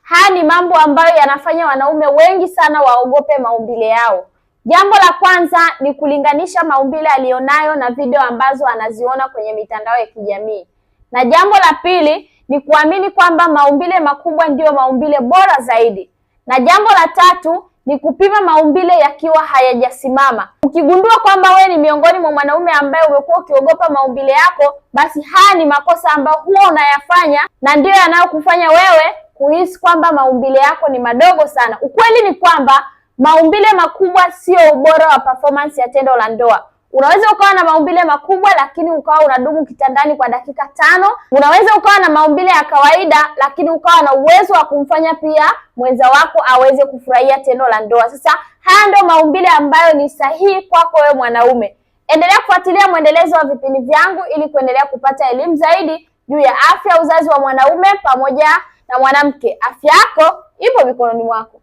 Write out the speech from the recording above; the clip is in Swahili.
Haya ni mambo ambayo yanafanya wanaume wengi sana waogope maumbile yao. Jambo la kwanza ni kulinganisha maumbile alionayo na video ambazo anaziona kwenye mitandao ya kijamii. Na jambo la pili ni kuamini kwamba maumbile makubwa ndiyo maumbile bora zaidi. Na jambo la tatu ni kupima maumbile yakiwa hayajasimama. Ukigundua kwamba wewe ni miongoni mwa mwanaume ambaye umekuwa ukiogopa maumbile yako, basi haya ni makosa ambayo huwa unayafanya na ndiyo yanayokufanya wewe kuhisi kwamba maumbile yako ni madogo sana. Ukweli ni kwamba maumbile makubwa sio ubora wa performance ya tendo la ndoa. Unaweza ukawa na maumbile makubwa lakini ukawa unadumu kitandani kwa dakika 5. Unaweza ukawa na maumbile ya kawaida lakini ukawa na uwezo wa kumfanya pia mwenza wako aweze kufurahia tendo la ndoa. Sasa haya ndio maumbile ambayo ni sahihi kwako wewe mwanaume. Endelea kufuatilia mwendelezo wa vipindi vyangu ili kuendelea kupata elimu zaidi juu ya afya uzazi wa mwanaume pamoja na mwanamke. Afya yako ipo mikononi mwako.